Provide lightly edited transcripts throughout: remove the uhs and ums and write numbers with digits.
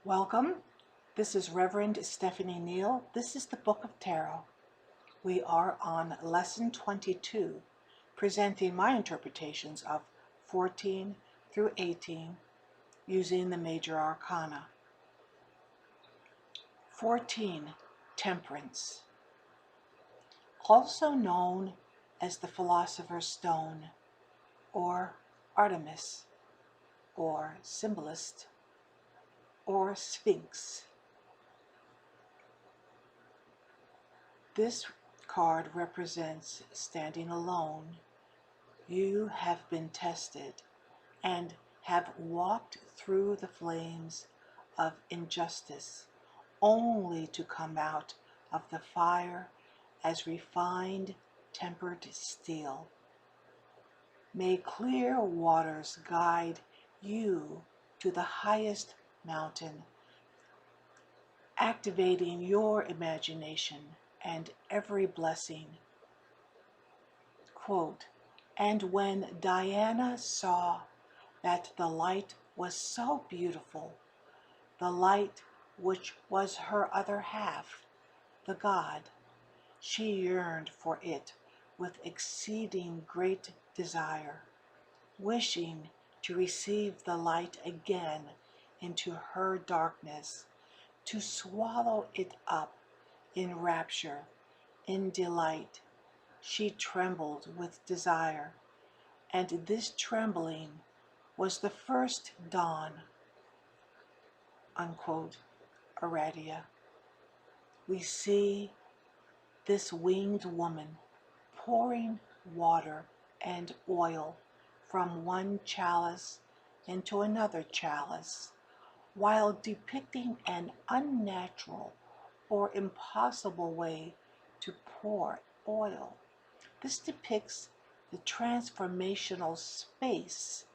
Welcome. This is Reverend Stephanie Neal. This is the Book of Tarot. We are on Lesson 22, presenting my interpretations of 14 through 18 using the Major Arcana. 14. Temperance. Also known as the Philosopher's Stone, or Artemis, or Symbolist, or Sphinx. This card represents standing alone. You have been tested and have walked through the flames of injustice, only to come out of the fire as refined, tempered steel. May clear waters guide you to the highest mountain, activating your imagination and every blessing. Quote, "And when Diana saw that the light was so beautiful, the light which was her other half, the God, she yearned for it with exceeding great desire, wishing to receive the light again into her darkness, to swallow it up in rapture, in delight. She trembled with desire, and this trembling was the first dawn." Unquote. Aradia. We see this winged woman pouring water and oil from one chalice into another chalice, while depicting an unnatural or impossible way to pour oil. This depicts the transformational space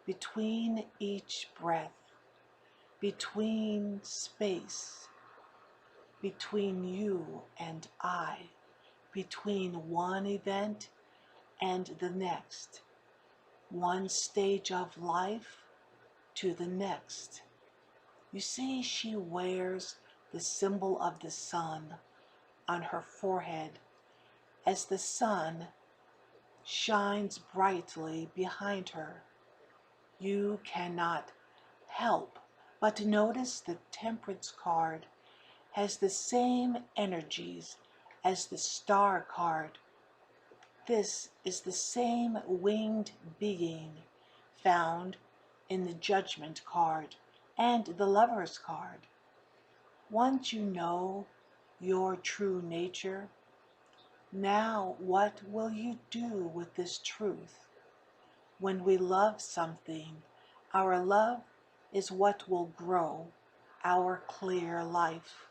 between each breath, between space, between you and I, between one event and the next, one stage of life to the next. You see, she wears the symbol of the sun on her forehead as the sun shines brightly behind her. You cannot help but notice the Temperance card has the same energies as the Star card. This is the same winged being found in the Judgment card and the Lover's card. Once you know your true nature, now what will you do with this truth? When we love something, our love is what will grow our clear life,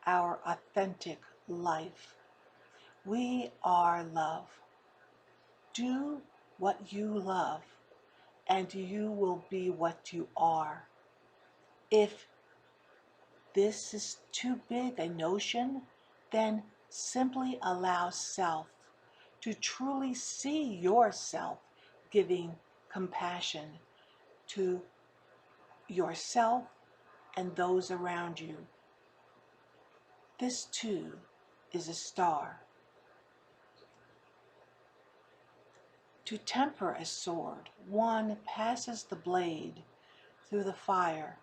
our authentic life. We are love. Do what you love, and you will be what you are. If this is too big a notion, then simply allow self to truly see yourself giving compassion to yourself and those around you. This too is a star. To temper a sword, one passes the blade through the fire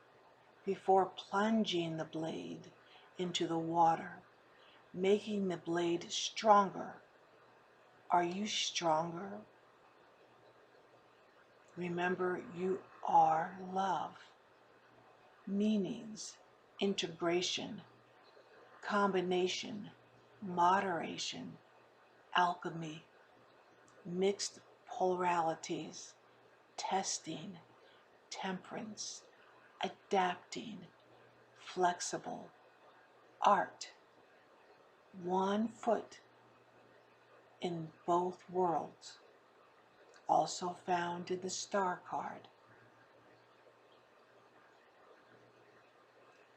before plunging the blade into the water, making the blade stronger. Are you stronger? Remember, you are love. Meanings: integration, combination, moderation, alchemy, mixed polarities, testing, temperance, adapting, flexible, art, one foot in both worlds, also found in the Star card.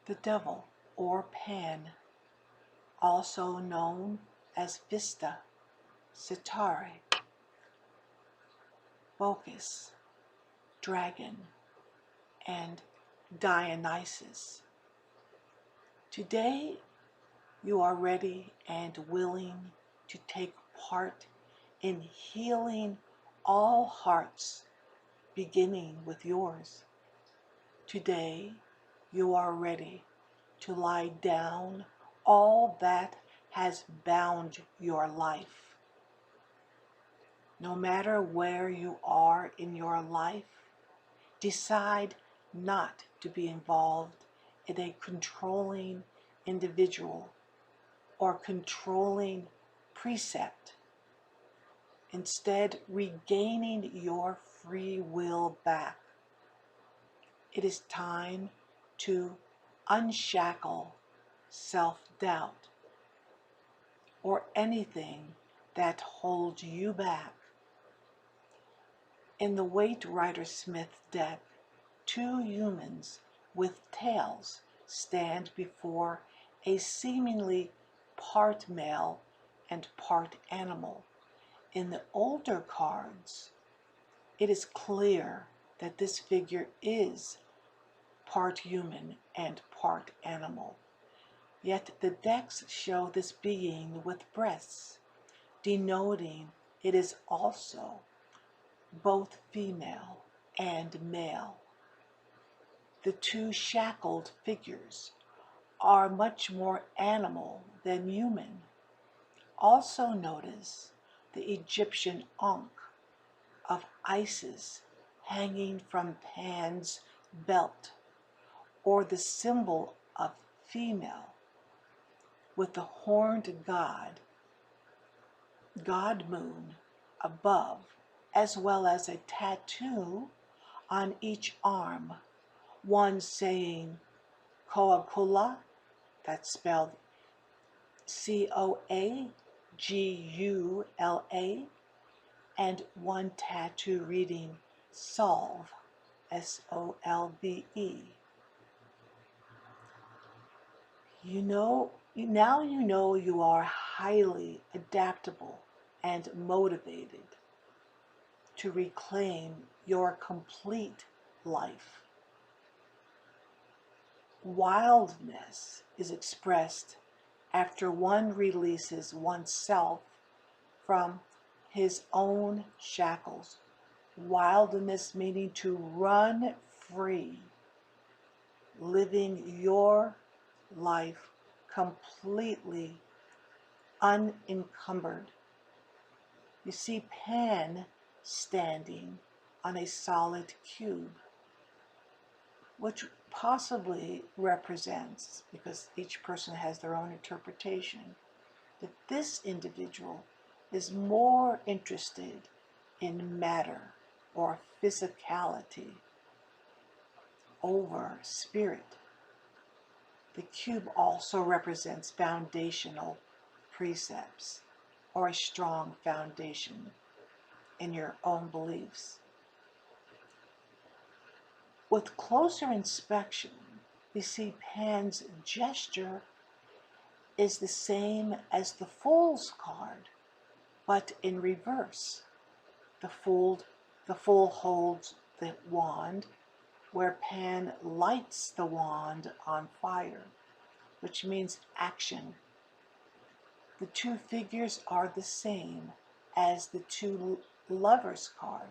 The Devil, or Pan, also known as Vista, Sitare, Focus, Dragon, and Dionysus. Today you are ready and willing to take part in healing all hearts, beginning with yours. Today you are ready to lie down all that has bound your life. No matter where you are in your life, decide not to be involved in a controlling individual or controlling precept. Instead, regaining your free will back. It is time to unshackle self-doubt or anything that holds you back. In the Waite Rider-Smith deck, two humans with tails stand before a seemingly part male and part animal. In the older cards, it is clear that this figure is part human and part animal. Yet the decks show this being with breasts, denoting it is also both female and male. The two shackled figures are much more animal than human. Also notice the Egyptian ankh of Isis hanging from Pan's belt, or the symbol of female with the horned god moon above, as well as a tattoo on each arm, one saying Coagula, that's spelled Coagula, and one tattoo reading Solve, Solve. Now you know you are highly adaptable and motivated to reclaim your complete life. Wildness is expressed after one releases oneself from his own shackles. Wildness meaning to run free, living your life completely unencumbered. You see Pan standing on a solid cube, which possibly represents, because each person has their own interpretation, that this individual is more interested in matter or physicality over spirit. The cube also represents foundational precepts, or a strong foundation in your own beliefs. With closer inspection, we see Pan's gesture is the same as the Fool's card, but in reverse. The Fool holds the wand, where Pan lights the wand on fire, which means action. The two figures are the same as the two Lovers card.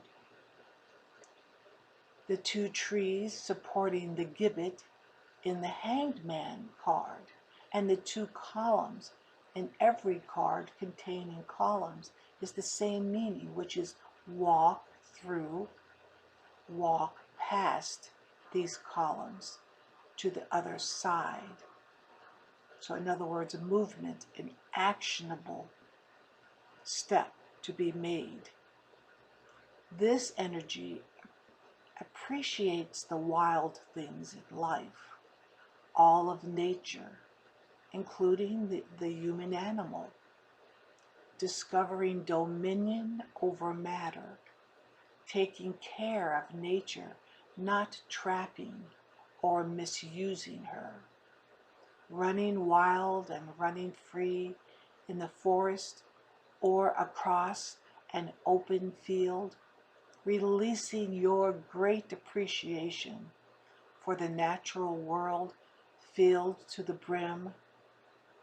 The two trees supporting the gibbet in the Hanged Man card, and the two columns in every card containing columns is the same meaning, which is walk through, walk past these columns to the other side. So in other words, a movement, an actionable step to be made. This energy appreciates the wild things in life, all of nature, including the human animal, discovering dominion over matter, taking care of nature, not trapping or misusing her, running wild and running free in the forest or across an open field, releasing your great appreciation for the natural world filled to the brim,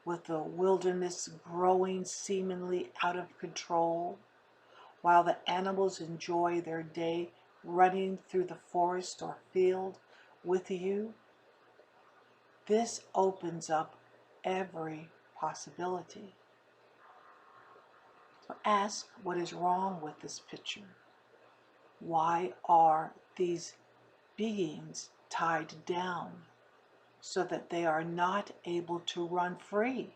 with the wilderness growing seemingly out of control, while the animals enjoy their day running through the forest or field with you. This opens up every possibility. So ask what is wrong with this picture. Why are these beings tied down so that they are not able to run free?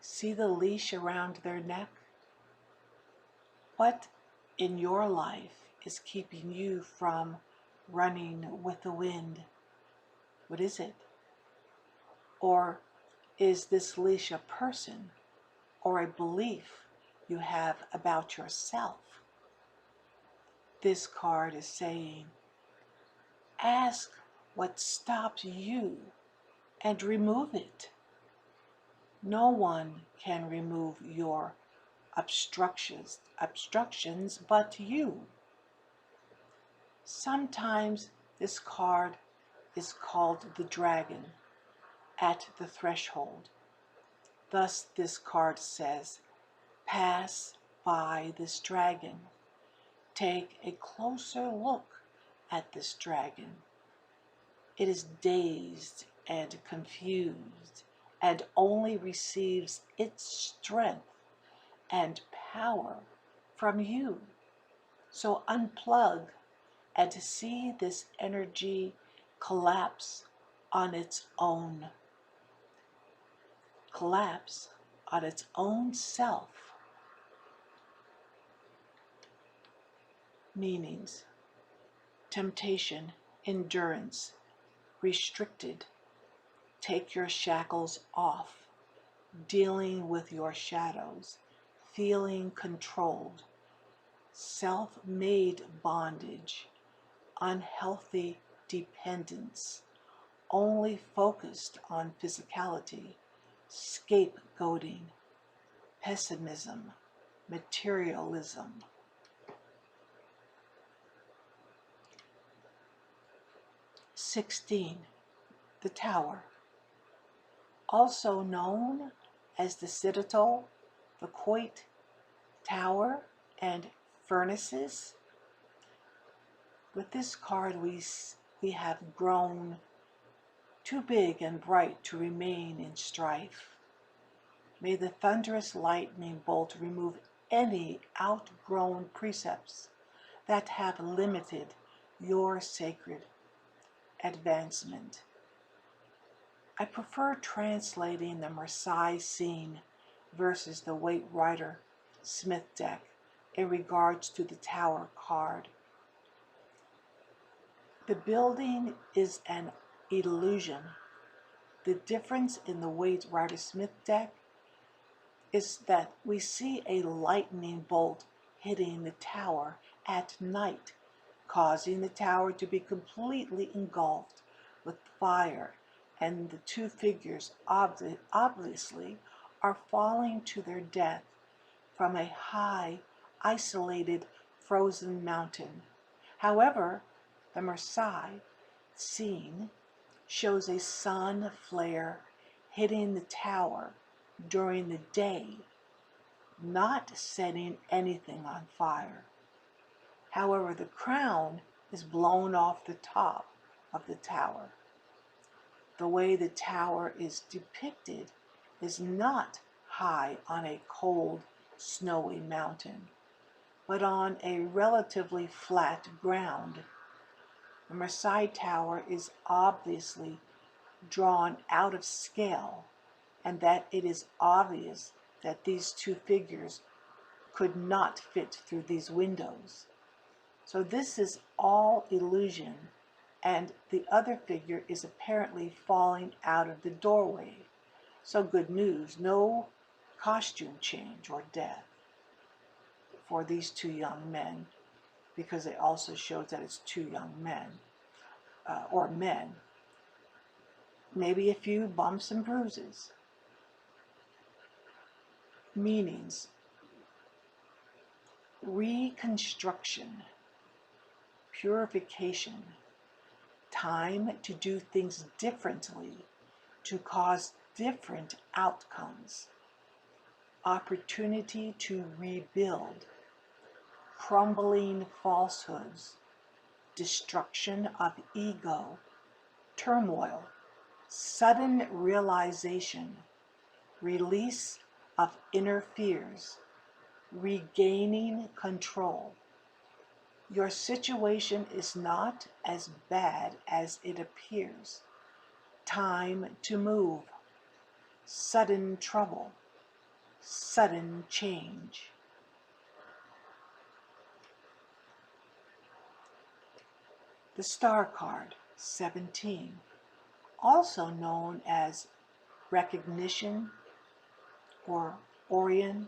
See the leash around their neck? What in your life is keeping you from running with the wind? What is it? Or is this leash a person or a belief you have about yourself? This card is saying, ask what stops you and remove it. No one can remove your obstructions but you. Sometimes this card is called the dragon at the threshold. Thus this card says, pass by this dragon. Take a closer look at this dragon. It is dazed and confused and only receives its strength and power from you. So unplug and see this energy collapse on its own. Collapse on its own self. Meanings: temptation, endurance, restricted, take your shackles off, dealing with your shadows, feeling controlled, self-made bondage, unhealthy dependence, only focused on physicality, scapegoating, pessimism, materialism. (16) The Tower, also known as the Citadel, the Quoit, Tower, and Furnaces. With this card we have grown too big and bright to remain in strife. May the thunderous lightning bolt remove any outgrown precepts that have limited your sacred advancement. I prefer translating the Marseille scene versus the Waite Rider Smith deck in regards to the Tower card. The building is an illusion. The difference in the Waite Rider Smith deck is that we see a lightning bolt hitting the tower at night, causing the tower to be completely engulfed with fire, and the two figures obviously are falling to their death from a high, isolated, frozen mountain. However, the Marseille scene shows a sun flare hitting the tower during the day, not setting anything on fire. However, the crown is blown off the top of the tower. The way the tower is depicted is not high on a cold, snowy mountain, but on a relatively flat ground. The Marseille Tower is obviously drawn out of scale, and that it is obvious that these two figures could not fit through these windows. So this is all illusion, and the other figure is apparently falling out of the doorway. So good news, no costume change or death for these two young men, because it also shows that it's two young men, or men. Maybe a few bumps and bruises. Meanings: reconstruction, purification, Time to do things differently, to cause different outcomes. Opportunity to rebuild. Crumbling falsehoods. Destruction of ego. Turmoil. Sudden realization. Release of inner fears. Regaining control. Your situation is not as bad as it appears. Time to move. Sudden trouble. Sudden change. The Star card, 17, also known as recognition or Orion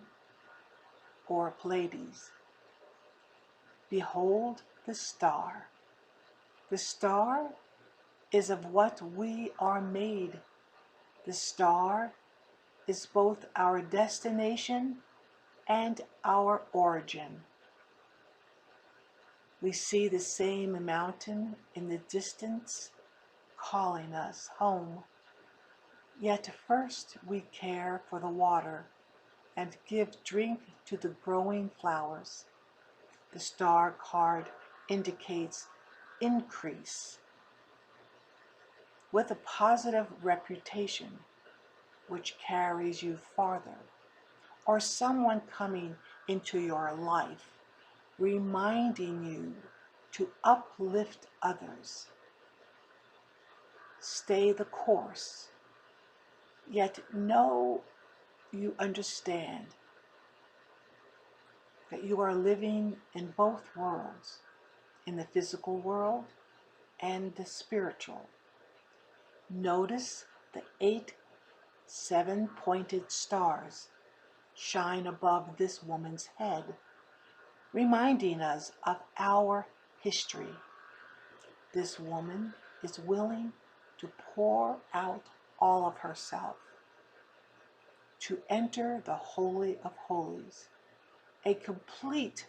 or Pleiades. Behold the star. The star is of what we are made. The star is both our destination and our origin. We see the same mountain in the distance calling us home. Yet first we care for the water and give drink to the growing flowers. The star card indicates increase with a positive reputation which carries you farther, or someone coming into your life reminding you to uplift others. Stay the course, yet know you understand that you are living in both worlds, in the physical world and the spiritual. Notice the 8 7-pointed stars shine above this woman's head, reminding us of our history. This woman is willing to pour out all of herself, to enter the Holy of Holies, a complete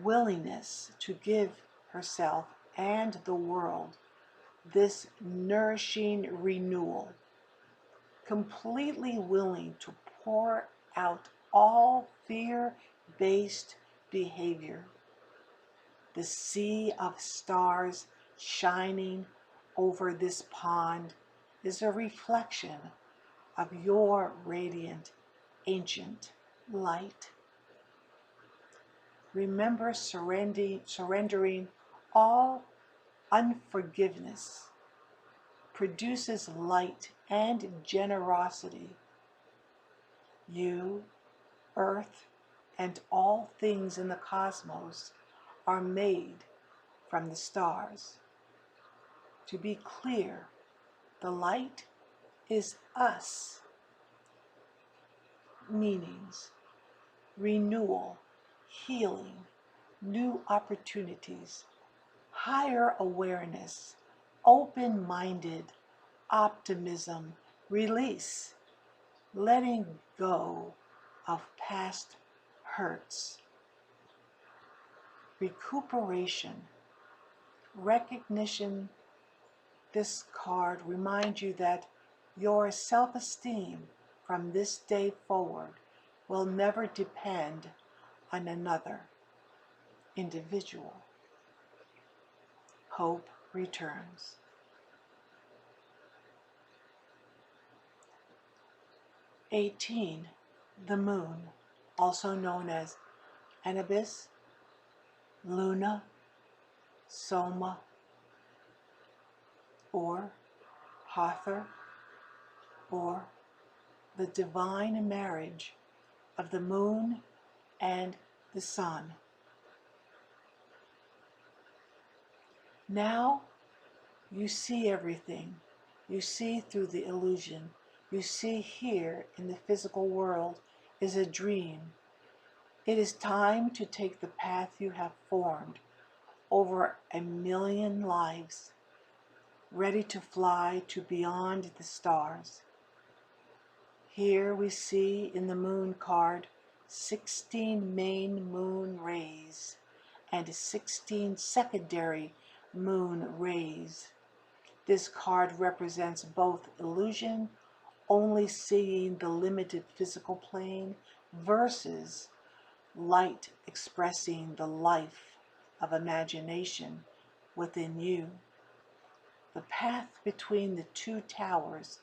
willingness to give herself and the world this nourishing renewal, completely willing to pour out all fear-based behavior. The sea of stars shining over this pond is a reflection of your radiant, ancient light. Remember surrendering all unforgiveness produces light and generosity. You, Earth, and all things in the cosmos are made from the stars. To be clear, the light is us. Meanings: renewal, healing, new opportunities, higher awareness, open-minded, optimism, release, letting go of past hurts, recuperation, recognition. This card reminds you that your self-esteem from this day forward will never depend on another individual. Hope returns. "18. The moon, also known as Anubis, Luna, Soma, or Hathor, or the divine marriage of the moon and the sun. Now you see everything. You see through the illusion. You see here in the physical world is a dream. It is time to take the path you have formed over 1,000,000 lives, ready to fly to beyond the stars. Here we see in the moon card 16 main moon rays and 16 secondary moon rays. This card represents both illusion, only seeing the limited physical plane, versus light expressing the life of imagination within you. The path between the two towers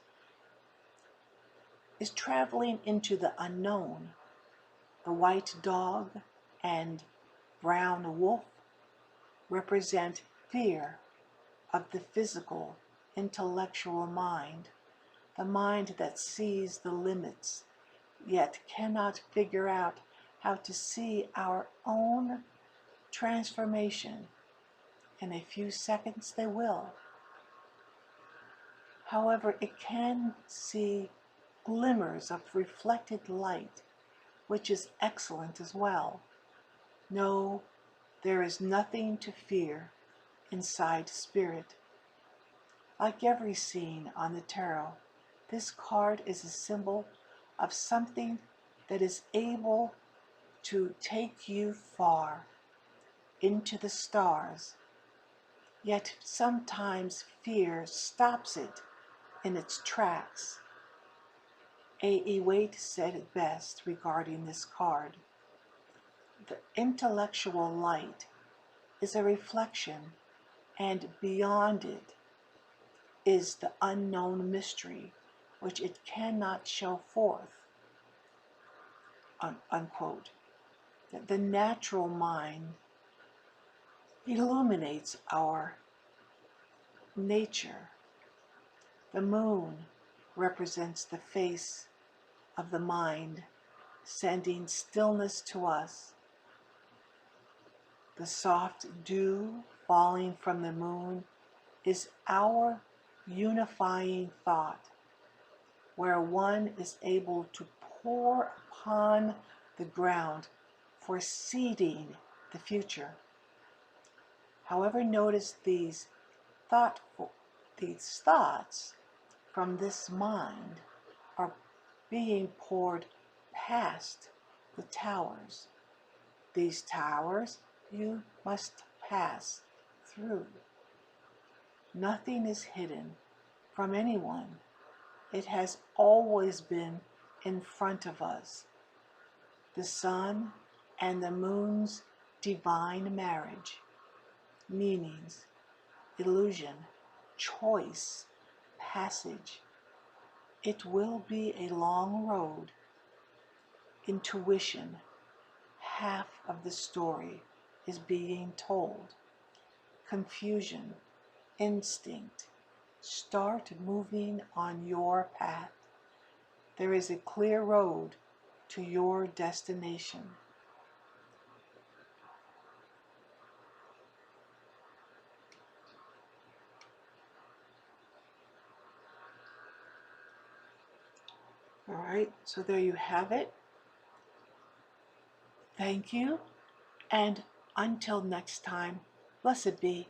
is traveling into the unknown. The white dog and brown wolf represent fear of the physical, intellectual mind, the mind that sees the limits, yet cannot figure out how to see our own transformation. In a few seconds they will. However, it can see glimmers of reflected light, which is excellent as well. No, there is nothing to fear inside spirit. Like every scene on the tarot, this card is a symbol of something that is able to take you far into the stars, yet sometimes fear stops it in its tracks. A. Waite said it best regarding this card. The intellectual light is a reflection, and beyond it is the unknown mystery which it cannot show forth, unquote. The natural mind illuminates our nature. The moon represents the face of the mind, sending stillness to us. The soft dew falling from the moon is our unifying thought, where one is able to pour upon the ground for seeding the future. However, notice these thoughts from this mind are being poured past the towers. These towers you must pass through. Nothing is hidden from anyone. It has always been in front of us. The sun and the moon's divine marriage, meanings, illusion, choice, passage. It will be a long road. Intuition, half of the story, is being told. Confusion, instinct. Start moving on your path. There is a clear road to your destination. All right, so there you have it. Thank you, and until next time, blessed be.